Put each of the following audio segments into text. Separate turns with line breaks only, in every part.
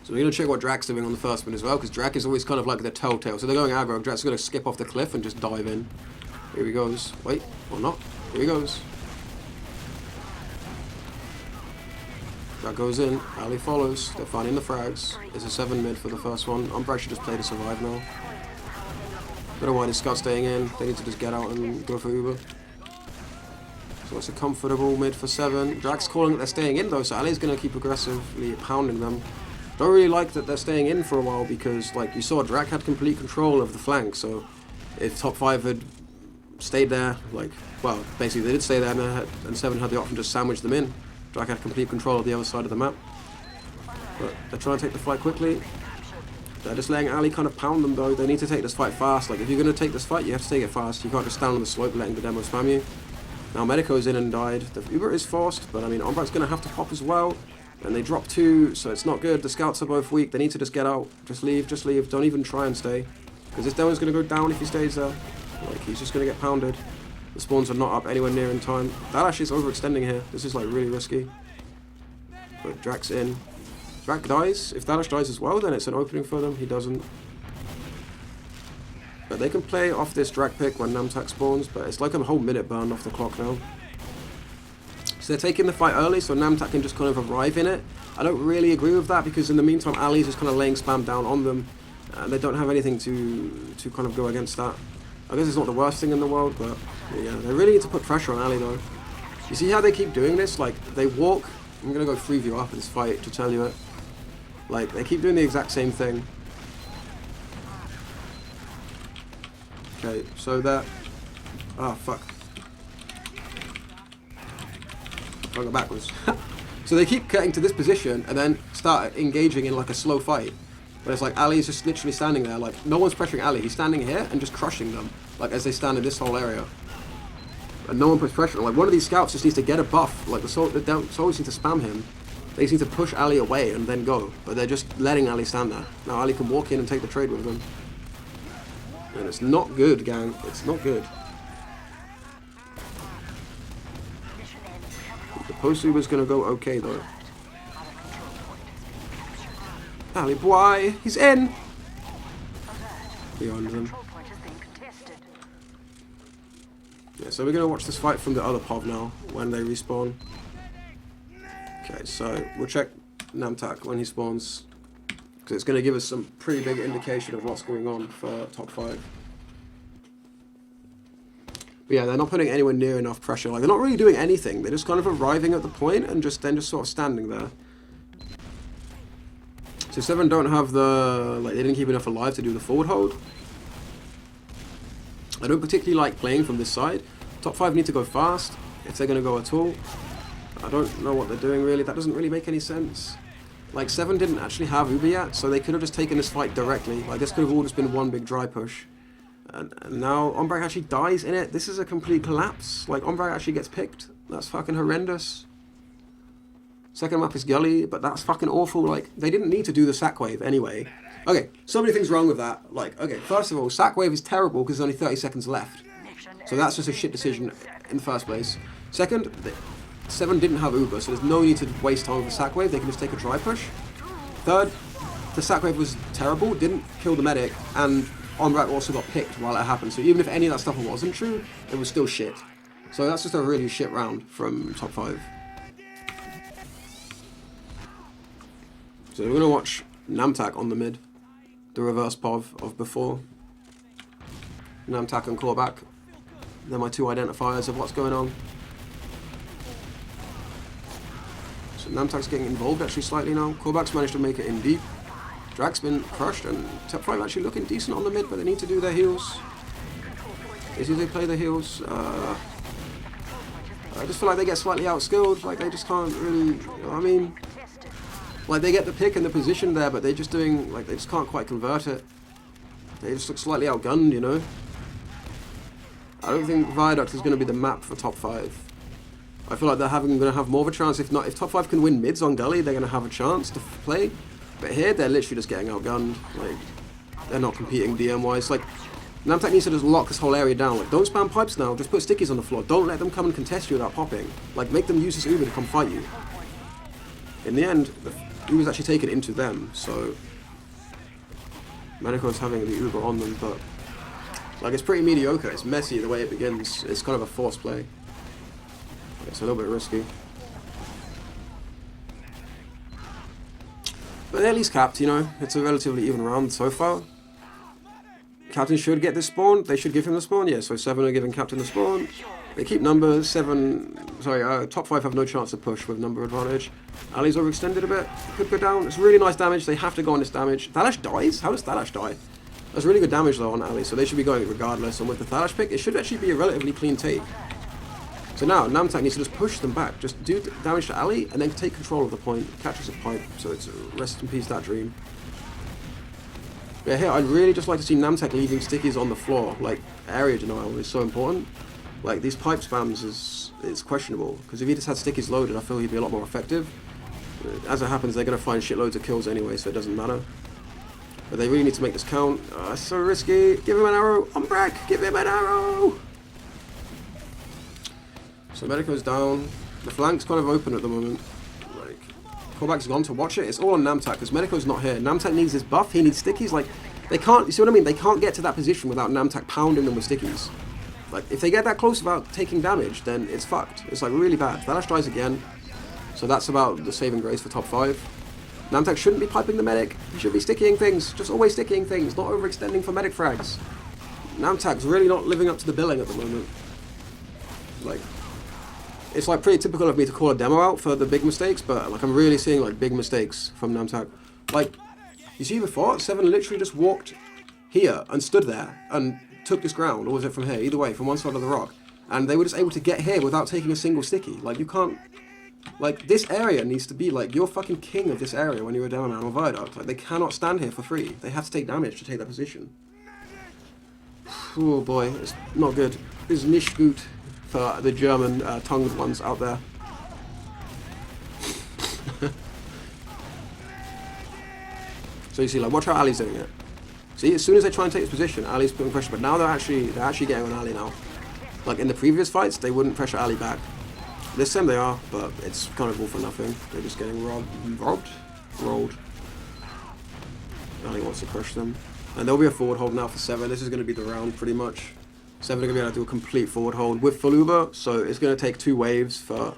So we're going to check what Drak's doing on the first one as well, because Drak is always kind of like the telltale. So they're going aggro. Drak's going to skip off the cliff and just dive in. Here he goes. Wait, or not. Here he goes. Drak goes in. Ali follows. They're finding the frags. It's a 7 mid for the first one. Umbra should just play to survive now. Don't know why this guy's staying in. They need to just get out and go for Uber. So it's a comfortable mid for 7. Drak's calling that they're staying in though, so Ali's going to keep aggressively pounding them. Don't really like that they're staying in for a while because, like you saw, Drak had complete control of the flank. So if top 5 had stayed there, like, well, basically they did stay there, and 7 had the option to just sandwich them in. Drak had complete control of the other side of the map. But they're trying to take the fight quickly. They're just letting Ali kind of pound them though. They need to take this fight fast. Like, if you're going to take this fight, you have to take it fast. You can't just stand on the slope letting the demo spam you. Now Medico's in and died. The Uber is forced, but I mean, Ombrak's going to have to pop as well. And they drop 2, so it's not good. The scouts are both weak. They need to just get out. Just leave, just leave. Don't even try and stay. Because this demo's going to go down if he stays there. Like, he's just going to get pounded. The spawns are not up anywhere near in time. That actually is overextending here. This is, like, really risky. But Drak's in. Drak dies. If Thalash dies as well, then it's an opening for them. He doesn't. But they can play off this Drak pick when Namtak spawns, but it's like a whole minute burned off the clock now. So they're taking the fight early, so Namtak can just kind of arrive in it. I don't really agree with that, because in the meantime, Ali's just kind of laying spam down on them, and they don't have anything to kind of go against that. I guess it's not the worst thing in the world, but yeah, they really need to put pressure on Ali though. You see how they keep doing this? Like, they walk. I'm going to go 3v after this fight to tell you it. Like, they keep doing the exact same thing. Okay, so that... Ah, fuck. I'll go backwards. So they keep getting to this position and then start engaging in like a slow fight. But it's like Ali is just literally standing there, like no one's pressuring Ali. He's standing here and just crushing them, like as they stand in this whole area. And no one puts pressure. Like, one of these scouts just needs to get a buff. Like the soldiers need to spam him. They just need to push Ali away and then go. But they're just letting Ali stand there. Now Ali can walk in and take the trade with them. And it's not good, gang. It's not good. The post was going to go okay, though. Ali boy, he's in! Beyond them. Yeah, so we're going to watch this fight from the other POV now, when they respawn. Okay, so we'll check Namtak when he spawns, because it's going to give us some pretty big indication of what's going on for top 5. But yeah, they're not putting anywhere near enough pressure. Like, they're not really doing anything. They're just kind of arriving at the point and just sort of standing there. So Se7en don't have the... Like, they didn't keep enough alive to do the forward hold. I don't particularly like playing from this side. Top 5 need to go fast, if they're going to go at all. I don't know what they're doing, really. That doesn't really make any sense. Like, Se7en didn't actually have Uber yet, so they could have just taken this fight directly. Like, this could have all just been one big dry push. And now Ombrak actually dies in it. This is a complete collapse. Like, Ombrak actually gets picked. That's fucking horrendous. Second map is Gully, but that's fucking awful. Like, they didn't need to do the sack wave anyway. Okay, so many things wrong with that. Like, okay, first of all, sack wave is terrible because there's only 30 seconds left. So that's just a shit decision in the first place. Second, Se7en didn't have Uber, so there's no need to waste time with the sack wave. They can just take a dry push. Third, the sack wave was terrible, didn't kill the medic, and Ombrak also got picked while it happened. So even if any of that stuff wasn't true, it was still shit. So that's just a really shit round from top 5. So we're going to watch Namtak on the mid. The reverse POV of before. Namtak and Clawback. They're my two identifiers of what's going on. So Namtak's getting involved actually slightly now. Clawback's managed to make it in deep. Drak's been crushed, and top 5 actually looking decent on the mid, but they need to do their heals. As soon as they play their heals, I just feel like they get slightly outskilled. Like, they just can't really, you know what I mean? Like, they get the pick and the position there, but they're just doing, like, they just can't quite convert it. They just look slightly outgunned, you know? I don't think Viaduct is going to be the map for top 5. I feel like they're going to have more of a chance. If top 5 can win mids on Gully, they're going to have a chance to play. But here, they're literally just getting outgunned. Like, they're not competing DM-wise. Like, Namtek needs to just lock this whole area down. Like, don't spam pipes now. Just put stickies on the floor. Don't let them come and contest you without popping. Like, make them use this Uber to come fight you. In the end, the Uber's actually taken into them, so Medico's having the Uber on them, but like, it's pretty mediocre. It's messy the way it begins. It's kind of a forced play. It's a little bit risky. But they're at least capped, you know. It's a relatively even round so far. Captain should get this spawn. They should give him the spawn. Yeah, so Se7en are giving Captain the spawn. They keep numbers. Top 5 have no chance to push with number advantage. Ali's overextended a bit. Could go down. It's really nice damage. They have to go on this damage. Thalash dies? How does Thalash die? That's really good damage though on Ali, so they should be going regardless. And with the Thalash pick, it should actually be a relatively clean take. So now, Namtek needs to just push them back. Just do damage to Ali, and then take control of the point. Catches a pipe, so it's rest in peace, that dream. Yeah, here, I'd really just like to see Namtek leaving stickies on the floor. Like, area denial is so important. Like, these pipe spams is questionable, because if he just had stickies loaded, I feel he'd be a lot more effective. As it happens, they're going to find shitloads of kills anyway, so it doesn't matter. But they really need to make this count. It's so risky. Give him an arrow. Umbrak, give him an arrow. So Medico's down. The flank's kind of open at the moment. Like, Clawback's gone to watch it. It's all on Namtek because Medico's not here. Namtek needs this buff. He needs stickies. Like, they can't. You see what I mean? They can't get to that position without Namtek pounding them with stickies. Like, if they get that close without taking damage, then it's fucked. It's like really bad. Thalash dies again. So that's about the saving grace for top 5. Namtek shouldn't be piping the medic. He should be stickying things. Just always stickying things, not overextending for medic frags. Namtek's really not living up to the billing at the moment. Like, it's like pretty typical of me to call a demo out for the big mistakes, but like I'm really seeing like big mistakes from Namtek. Like, you see before, Se7en literally just walked here and stood there and took this ground, or was it from here? Either way, from one side of the rock. And they were just able to get here without taking a single sticky. Like, you can't... Like, this area needs to be, like, you're fucking king of this area when you're down on Viaduct. Like, they cannot stand here for free. They have to take damage to take that position. Oh boy, it's not good. It's nicht gut for the German tongued ones out there. So you see, like, watch how Ali's doing it. See, as soon as they try and take this position, Ali's putting pressure, but now they're actually getting on Ali now. Like, in the previous fights, they wouldn't pressure Ali back. This time they are, but it's kind of all for nothing. They're just getting rolled. Ali wants to crush them. And there'll be a forward hold now for Se7en. This is going to be the round, pretty much. Se7en are going to be able to do a complete forward hold with full Uber, so it's going to take 2 waves for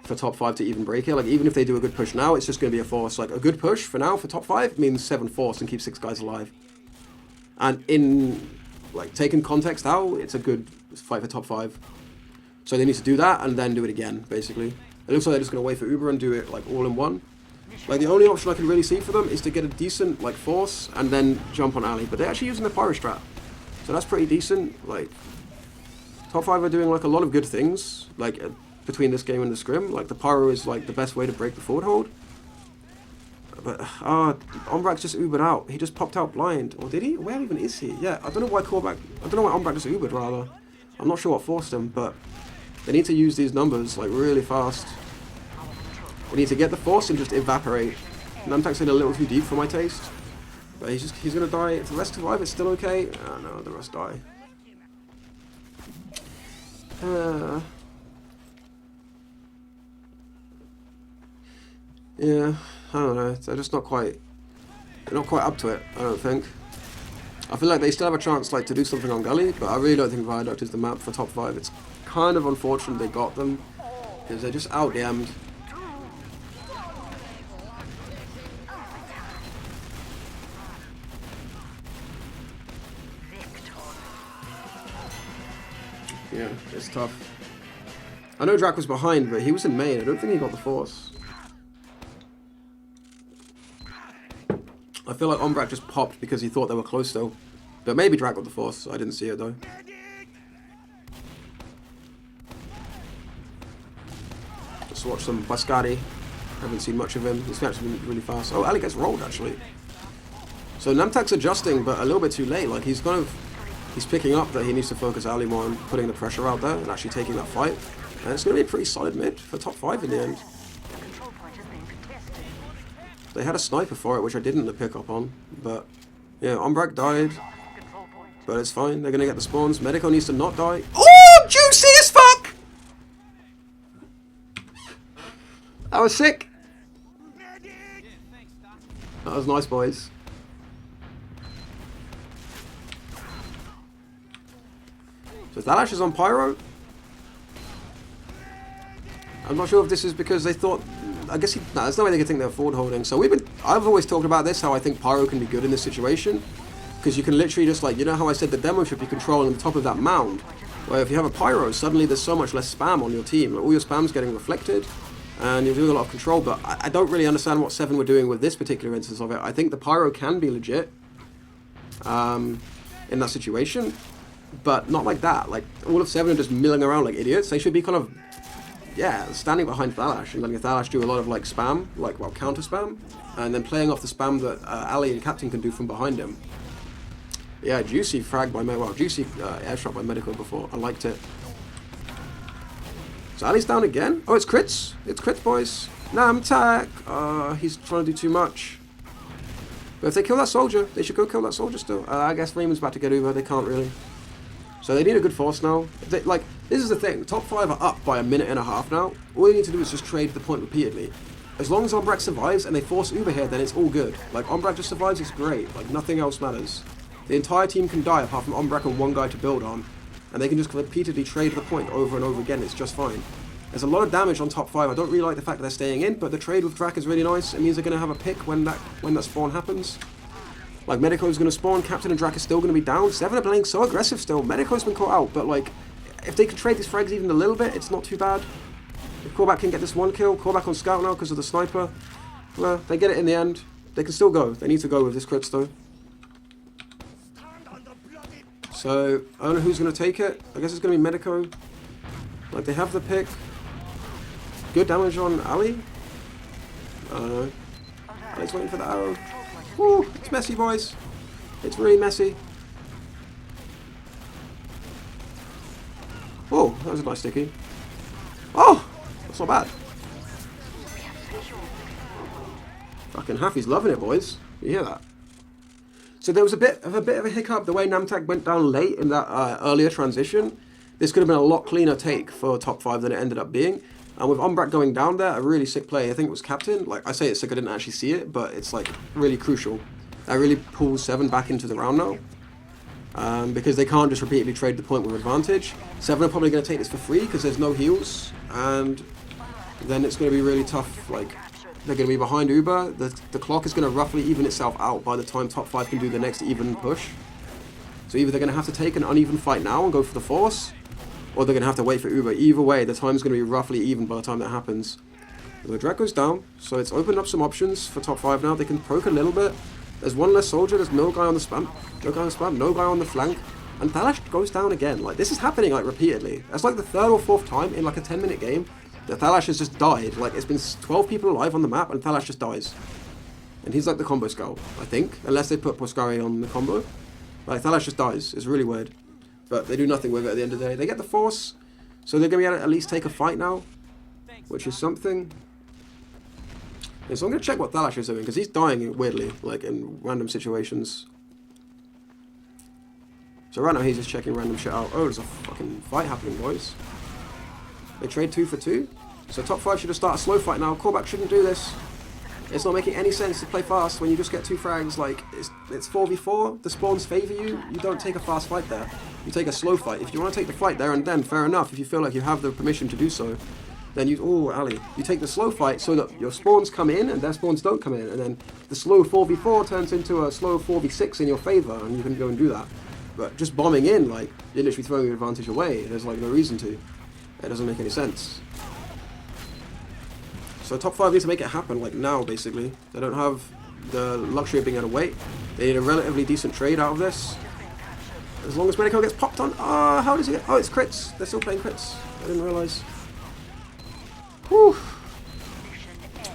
top 5 to even break it. Like, even if they do a good push now, it's just going to be a force. Like, a good push for now for top 5 means Se7en force and keep 6 guys alive. And in, like, taking context out, it's a good fight for top 5. So they need to do that and then do it again, basically. It looks like they're just going to wait for Uber and do it, like, all in one. Like, the only option I can really see for them is to get a decent, like, force and then jump on Ali. But they're actually using the Pyro Strat. So that's pretty decent. Like, top 5 are doing, like, a lot of good things, like, between this game and the scrim. Like, the Pyro is, like, the best way to break the forward hold. But, Ombrak's just Ubered out. He just popped out blind. Or did he? Where even is he? Yeah, I don't know why Clawback... I don't know why Ombrak just Ubered, rather. I'm not sure what forced him, but... They need to use these numbers, like, really fast. They need to get the force and just evaporate. Namtek's in a little too deep for my taste. But he's gonna die. If the rest survive, it's still okay. Oh no, the rest die. Yeah, I don't know. They're just not quite up to it, I don't think. I feel like they still have a chance, like, to do something on Gully, but I really don't think Viaduct is the map for top 5. It's kind of unfortunate they got them, because they're just out-DM'd. Yeah, it's tough. I know Drac was behind, but he was in main. I don't think he got the force. I feel like Ombrak just popped because he thought they were close though. But maybe Drac got the force. I didn't see it though. Let's watch some Bascari. Haven't seen much of him. He's actually been really fast. Oh, Ali gets rolled actually. So Namtek's adjusting, but a little bit too late. Like, he's picking up that he needs to focus Ali more on putting the pressure out there and actually taking that fight. And it's going to be a pretty solid mid for top 5 in the end. They had a sniper for it, which I didn't pick up on. But, yeah, Umbrak died. But it's fine. They're going to get the spawns. Medico needs to not die. Oh, juicy as fuck! That was sick. That was nice, boys. So Thalash is on Pyro. I'm not sure if this is because they thought... I guess there's no way they could think they're forward holding. So I've always talked about this, how I think Pyro can be good in this situation. Because you can literally just like, you know how I said the demo should be controlling the top of that mound. Where if you have a Pyro, suddenly there's so much less spam on your team. Like, all your spam's getting reflected. And you're doing a lot of control. But I don't really understand what Se7en were doing with this particular instance of it. I think the Pyro can be legit. In that situation. But not like that. Like, all of Se7en are just milling around like idiots. They should be kind of... yeah, standing behind Thalash and letting Thalash do a lot of like spam, like counter spam, and then playing off the spam that Ali and Captain can do from behind him. Yeah, juicy frag by juicy airshot by Medical before. I liked it. So Ali's down again. Oh, it's crits. It's crits, boys. Namtak. He's trying to do too much. But if they kill that soldier, they should go kill that soldier still. I guess Freeman's about to get Uber. They can't really. So they need a good force now. This is the thing. Top 5 are up by a minute and a half now. All you need to do is just trade the point repeatedly. As long as Umbrak survives and they force Uber here, then it's all good. Like, Umbrak just survives, it's great. Like, nothing else matters. The entire team can die apart from Umbrak and one guy to build on. And they can just repeatedly trade the point over and over again. It's just fine. There's a lot of damage on top 5. I don't really like the fact that they're staying in, but the trade with Drak is really nice. It means they're going to have a pick when that spawn happens. Like, Medico's going to spawn, Captain and Drak is still going to be down. Se7en are playing so aggressive still. Medico's been caught out, but like, if they can trade these frags even a little bit, it's not too bad. If Clawback can get this one kill, Clawback on scout now because of the sniper. Well, they get it in the end. They can still go. They need to go with this crits though. So, I don't know who's going to take it. I guess it's going to be Medico. Like, they have the pick. Good damage on Ali. I don't know. Ali's waiting for the arrow. Woo, it's messy, boys. It's really messy. Oh, that was a nice sticky. Oh, that's not bad. Fucking Haffy's loving it, boys. You hear that? So there was a bit of a hiccup the way Namtak went down late in that earlier transition. This could have been a lot cleaner take for top 5 than it ended up being. And with Umbrak going down there, a really sick play. I think it was Captain. Like, I say it's sick, I didn't actually see it, but it's like really crucial. That really pulls Se7en back into the round now. Because they can't just repeatedly trade the point with advantage. Se7en are probably going to take this for free because there's no heals. And then it's going to be really tough. Like, they're going to be behind Uber. The clock is going to roughly even itself out by the time top 5 can do the next even push. So either they're going to have to take an uneven fight now and go for the force, or they're going to have to wait for Uber. Either way, the time's going to be roughly even by the time that happens. The Drake goes down, so it's opened up some options for top 5 now. They can poke a little bit. There's one less soldier, there's no guy on the spam. No guy on the spam, no guy on the flank. And Thalash goes down again. Like, this is happening, like, repeatedly. That's like the 3rd or 4th time in, like, a 10-minute game that Thalash has just died. Like, it's been 12 people alive on the map, and Thalash just dies. And he's, like, the combo skull, I think. Unless they put Poskari on the combo. Like, Thalash just dies. It's really weird. But they do nothing with it at the end of the day. They get the force, so they're going to be able to at least take a fight now. Which is something. Yeah, so I'm going to check what Thalash is doing, because he's dying weirdly, like, in random situations. So right now he's just checking random shit out. Oh, there's a fucking fight happening, boys. They trade 2 for 2. So top 5 should have started a slow fight now. Clawback shouldn't do this. It's not making any sense to play fast when you just get 2 frags. Like, it's 4v4. The spawns favor you. You don't take a fast fight there. You take a slow fight. If you want to take the fight there and then, fair enough. If you feel like you have the permission to do so, then you... Oh, Ali. You take the slow fight so that your spawns come in and their spawns don't come in. And then the slow 4v4 turns into a slow 4v6 in your favor, and you can go and do that. But just bombing in, like, you're literally throwing your advantage away. There's, like, no reason to. It doesn't make any sense. So top 5 need to make it happen, like, now, basically. They don't have the luxury of being able to wait. They need a relatively decent trade out of this. As long as Medico gets popped on... Ah, how does he get... Oh, it's crits. They're still playing crits. I didn't realise. Whew.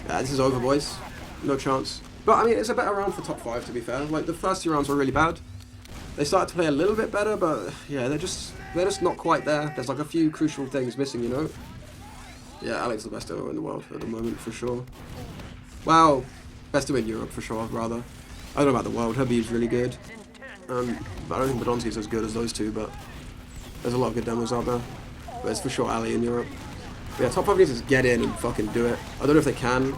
Yeah, this is over, boys. No chance. But, I mean, it's a better round for top 5, to be fair. Like, the first 2 rounds were really bad. They started to play a little bit better, but, yeah, they're just not quite there. There's, like, a few crucial things missing, you know? Yeah, Alex is the best owner in the world at the moment, for sure. Wow. Best to win Europe for sure, rather. I don't know about the world. Herbie's really good. But I don't think Badonski's as good as those two, but there's a lot of good demos out there. But it's for sure Ali in Europe. But yeah, top 5 needs to just get in and fucking do it. I don't know if they can.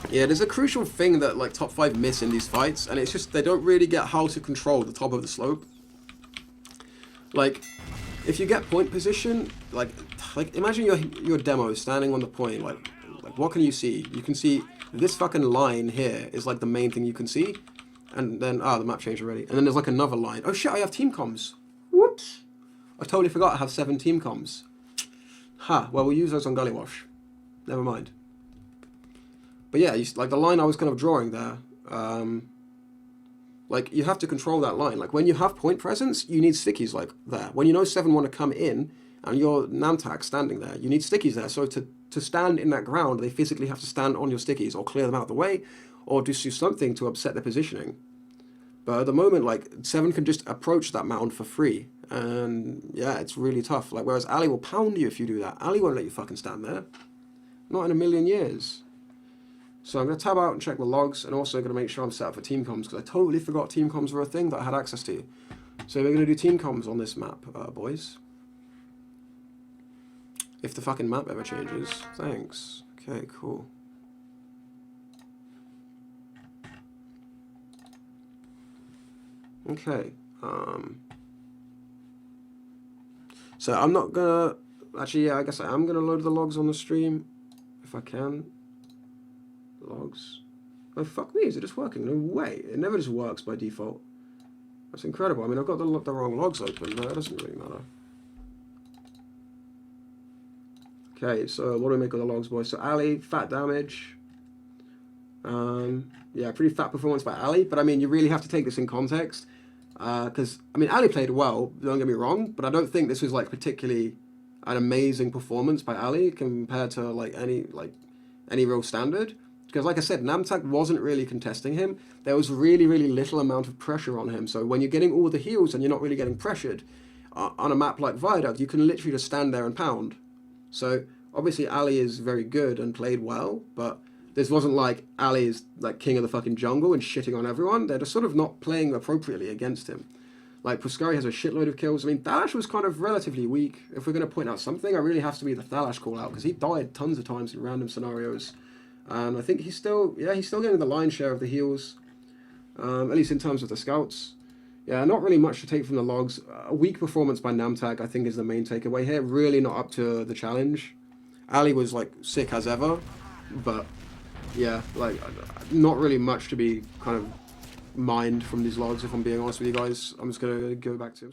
Yeah, there's a crucial thing that like top 5 miss in these fights, and it's just they don't really get how to control the top of the slope. Like, if you get point position, like imagine your demo standing on the point, like what can you see? You can see this fucking line here is like the main thing you can see, and then the map changed already, and then there's like another line. Oh shit, I have team comms. Whoops, I totally forgot I have 7 team comms. Ha, well we'll use those on Gully Wash. Never mind. But yeah, like the line I was kind of drawing there, like you have to control that line. Like when you have point presence, you need stickies like there. When you know 7 want to come in and your Namtak standing there, you need stickies there. So to stand in that ground, they physically have to stand on your stickies or clear them out of the way or just do something to upset their positioning. But at the moment, like 7 can just approach that mound for free. And yeah, it's really tough. Like whereas Ali will pound you if you do that. Ali won't let you fucking stand there. Not in a million years. So I'm going to tab out and check the logs, and also going to make sure I'm set up for team comms, because I totally forgot team comms were a thing that I had access to. So we're going to do team comms on this map, boys. If the fucking map ever changes. Thanks. Okay, cool. Okay. So I'm not going to... Actually, yeah, I guess I am going to load the logs on the stream, if I can. Logs. Oh fuck me, is it just working? No way. It never just works by default. That's incredible. I mean, I've got the wrong logs open, but it doesn't really matter. Okay, so what do we make of the logs, boys? So Ali, fat damage. Yeah, pretty fat performance by Ali, but I mean, you really have to take this in context. Because, I mean, Ali played well, don't get me wrong, but I don't think this was like particularly an amazing performance by Ali compared to like any real standard. Because like I said, Namtak wasn't really contesting him. There was really, really little amount of pressure on him. So when you're getting all the heals and you're not really getting pressured, on a map like Viaduct, you can literally just stand there and pound. So obviously Ali is very good and played well, but this wasn't like Ali is like king of the fucking jungle and shitting on everyone. They're just sort of not playing appropriately against him. Like Puskari has a shitload of kills. I mean, Thalash was kind of relatively weak. If we're going to point out something, it really has to be the Thalash call out, because he died tons of times in random scenarios. And I think he's still getting the lion's share of the heals, at least in terms of the scouts. Yeah, not really much to take from the logs. A weak performance by Namtak, I think, is the main takeaway here. Really not up to the challenge. Ali was, like, sick as ever, but, yeah, like, not really much to be kind of mined from these logs, if I'm being honest with you guys. I'm just going to go back to...